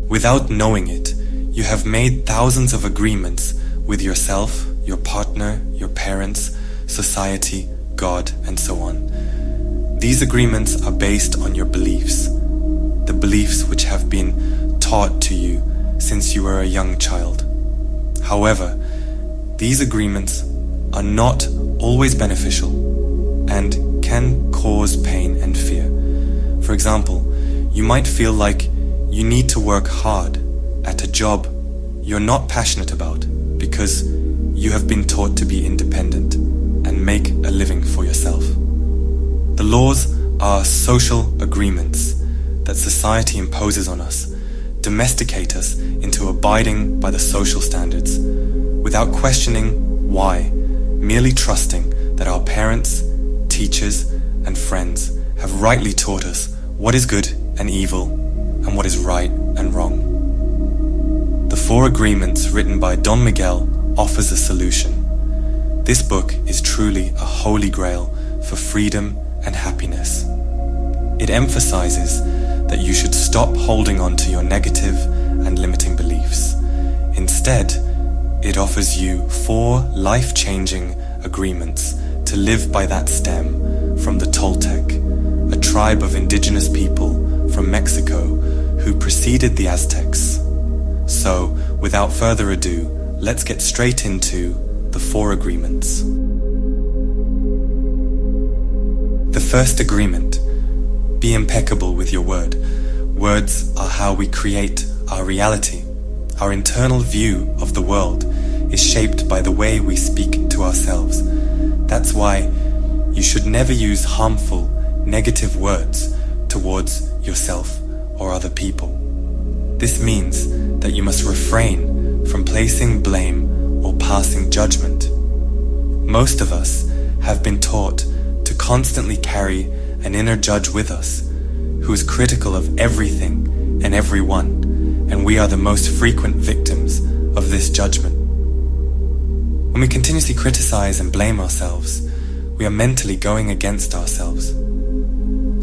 Without knowing it, you have made thousands of agreements with yourself, your partner, your parents, society, God, and so on. These agreements are based on your beliefs, the beliefs which have been taught to you since you were a young child. However, these agreements are not always beneficial and can cause pain and fear. For example, you might feel like you need to work hard at a job you're not passionate about because you have been taught to be independent and make a living for yourself. The laws are social agreements that society imposes on us, domesticate us into abiding by the social standards, without questioning why, merely trusting that our parents, teachers, and friends have rightly taught us what is good and evil and what is right and wrong. The 4 Agreements written by Don Miguel offers a solution. This book is truly a holy grail for freedom and happiness. It emphasizes that you should stop holding on to your negative and limiting beliefs. Instead, it offers you 4 life-changing agreements to live by that stem from the Toltec, a tribe of indigenous people from Mexico who preceded the Aztecs. So, without further ado, let's get straight into the 4 agreements. The first agreement: be impeccable with your word. Words are how we create our reality. Our internal view of the world is shaped by the way we speak to ourselves. That's why you should never use harmful, negative words towards yourself or other people. This means that you must refrain from placing blame or passing judgment. Most of us have been taught to constantly carry an inner judge with us, who is critical of everything and everyone, and we are the most frequent victims of this judgment. When we continuously criticize and blame ourselves, we are mentally going against ourselves.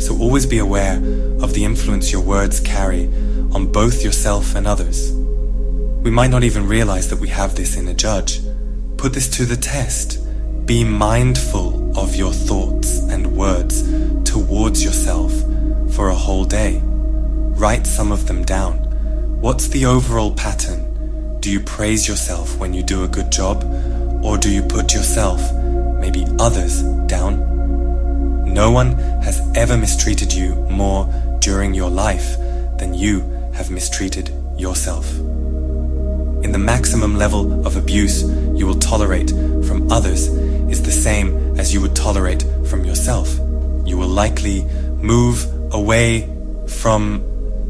So always be aware of the influence your words carry on both yourself and others. We might not even realize that we have this inner judge. Put this to the test. Be mindful of your thoughts and words towards yourself for a whole day. Write some of them down. What's the overall pattern? Do you praise yourself when you do a good job? Or do you put yourself, maybe others, down? No one has ever mistreated you more during your life than you have mistreated yourself. In the maximum level of abuse you will tolerate from others is the same as you would tolerate from yourself. You will likely move away from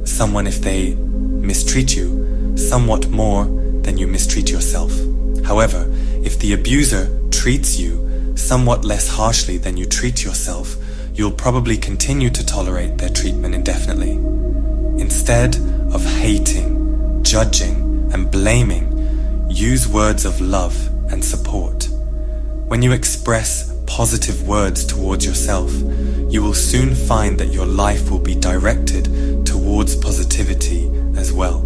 someone if they mistreat you somewhat more than you mistreat yourself. However, if the abuser treats you somewhat less harshly than you treat yourself, you'll probably continue to tolerate their treatment indefinitely. Instead of hating, judging, and blaming, use words of love and support. When you express positive words towards yourself, you will soon find that your life will be directed towards positivity as well.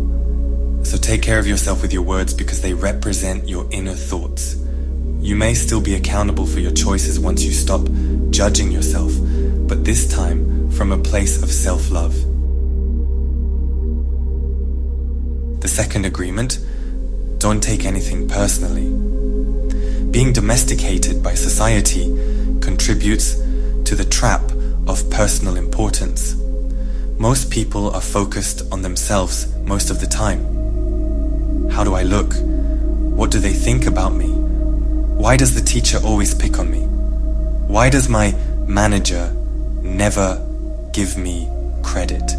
So take care of yourself with your words because they represent your inner thoughts. You may still be accountable for your choices once you stop judging yourself, but this time from a place of self-love. The second agreement: don't take anything personally. Being domesticated by society contributes to the trap of personal importance. Most people are focused on themselves most of the time. How do I look? What do they think about me? Why does the teacher always pick on me? Why does my manager never give me credit?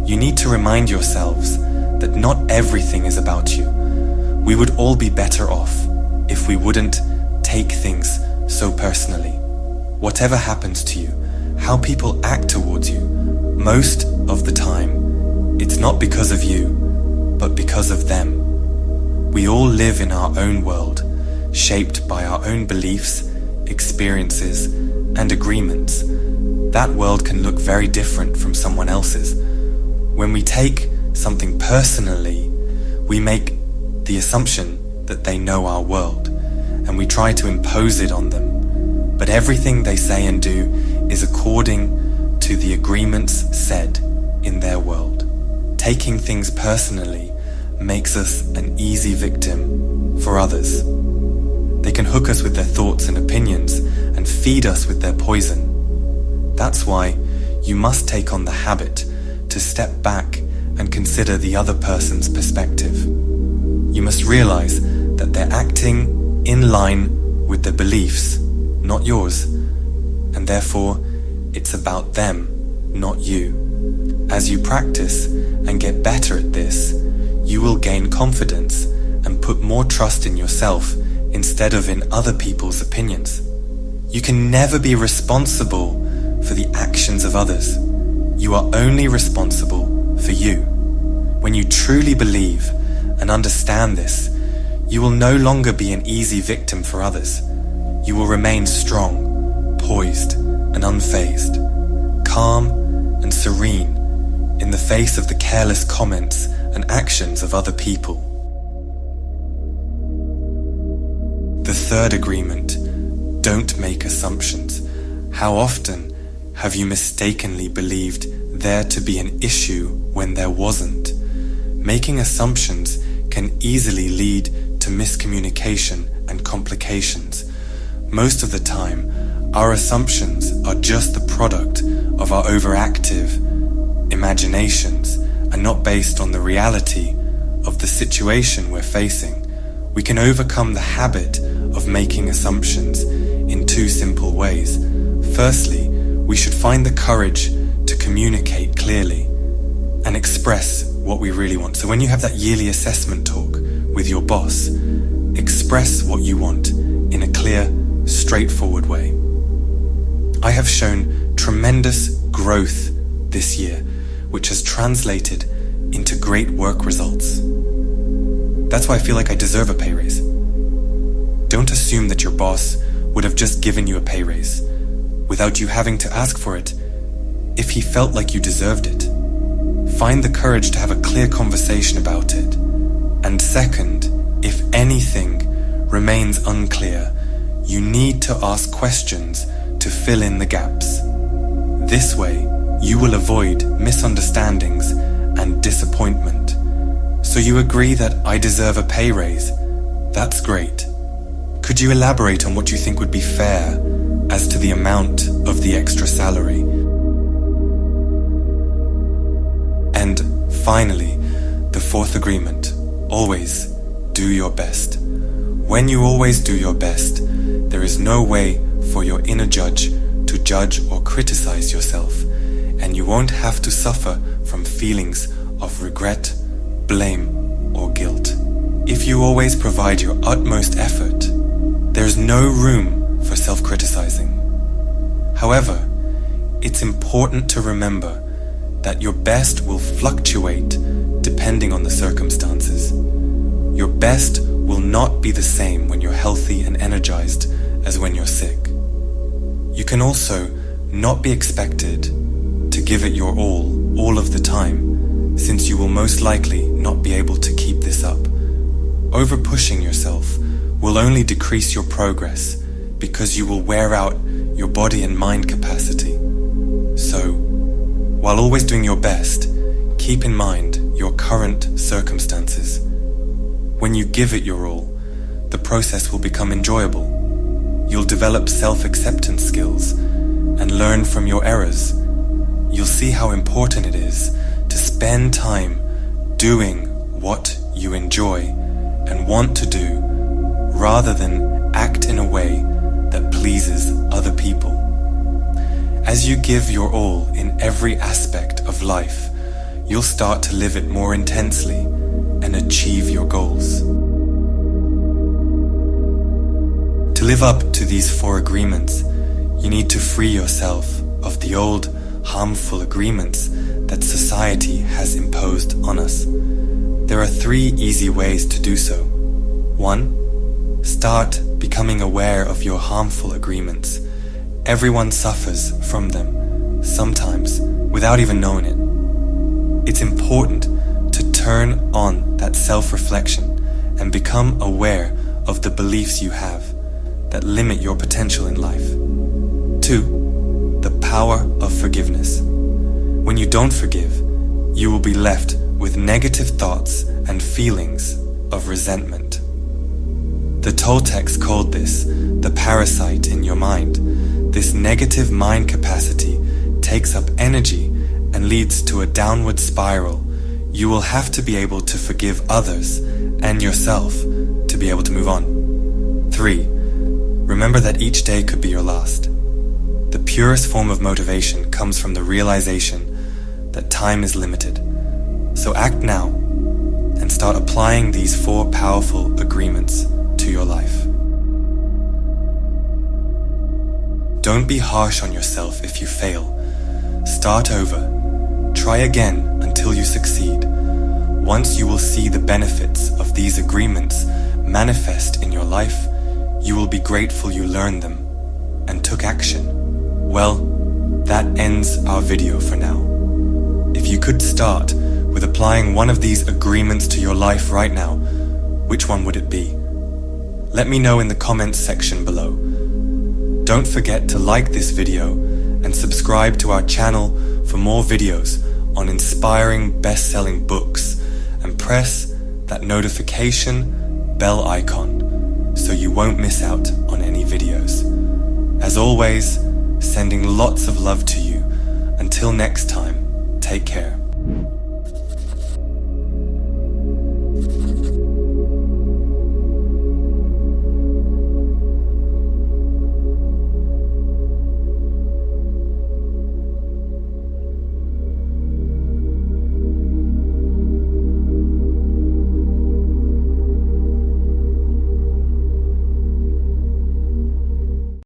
You need to remind yourselves that not everything is about you. We would all be better off if we wouldn't take things so personally. Whatever happens to you, how people act towards you, most of the time, it's not because of you, but because of them. We all live in our own world, shaped by our own beliefs, experiences, and agreements. That world can look very different from someone else's. When we take something personally, we make the assumption that they know our world, and we try to impose it on them. But everything they say and do is according to the agreements said in their world. Taking things personally makes us an easy victim for others. They can hook us with their thoughts and opinions and feed us with their poison. That's why you must take on the habit to step back and consider the other person's perspective. You must realize that they're acting in line with their beliefs, not yours, and therefore it's about them, not you. As you practice and get better at this, you will gain confidence and put more trust in yourself instead of in other people's opinions. You can never be responsible for the actions of others. You are only responsible for you. When you truly believe and understand this, you will no longer be an easy victim for others. You will remain strong, poised, and unfazed, calm and serene in the face of the careless comments and actions of other people. The third agreement: don't make assumptions. How often have you mistakenly believed there to be an issue when there wasn't? Making assumptions can easily lead to miscommunication and complications. Most of the time, our assumptions are just the product of our overactive imaginations and not based on the reality of the situation we're facing. We can overcome the habit of making assumptions in two simple ways. Firstly, we should find the courage to communicate clearly and express what we really want. So when you have that yearly assessment talk with your boss, express what you want in a clear, straightforward way. I have shown tremendous growth this year, which has translated into great work results. That's why I feel like I deserve a pay raise. Don't assume that your boss would have just given you a pay raise without you having to ask for it if he felt like you deserved it. Find the courage to have a clear conversation about it. And second, if anything remains unclear, you need to ask questions to fill in the gaps. This way, you will avoid misunderstandings and disappointment. So you agree that I deserve a pay raise. That's great. Could you elaborate on what you think would be fair as to the amount of the extra salary? And finally, the fourth agreement: always do your best. When you always do your best, there is no way for your inner judge to judge or criticize yourself, and you won't have to suffer from feelings of regret, blame, or guilt. If you always provide your utmost effort, there's no room for self-criticizing. However, it's important to remember that your best will fluctuate depending on the circumstances. Your best will not be the same when you're healthy and energized as when you're sick. You can also not be expected to give it your all of the time, since you will most likely not be able to keep this up. Over-pushing yourself will only decrease your progress because you will wear out your body and mind capacity. So, while always doing your best, keep in mind your current circumstances. When you give it your all, the process will become enjoyable. You'll develop self-acceptance skills and learn from your errors. You'll see how important it is to spend time doing what you enjoy and want to do, rather than act in a way that pleases other people. As you give your all in every aspect of life, you'll start to live it more intensely and achieve your goals. To live up to these four agreements, you need to free yourself of the old, harmful agreements that society has imposed on us. There are 3 easy ways to do so. 1. Start becoming aware of your harmful agreements. Everyone suffers from them, sometimes without even knowing it. It's important turn on that self-reflection and become aware of the beliefs you have that limit your potential in life. 2. The power of forgiveness. When you don't forgive, you will be left with negative thoughts and feelings of resentment. The Toltecs called this the parasite in your mind. This negative mind capacity takes up energy and leads to a downward spiral. You will have to be able to forgive others and yourself to be able to move on. 3. Remember that each day could be your last. The purest form of motivation comes from the realization that time is limited. So act now and start applying these 4 powerful agreements to your life. Don't be harsh on yourself if you fail. Start over. Try again until you succeed. Once you will see the benefits of these agreements manifest in your life, you will be grateful you learned them and took action. Well, that ends our video for now. If you could start with applying one of these agreements to your life right now, which one would it be? Let me know in the comments section below. Don't forget to like this video and subscribe to our channel for more videos on inspiring best-selling books, and press that notification bell icon so you won't miss out on any videos. As always, sending lots of love to you. Until next time, take care.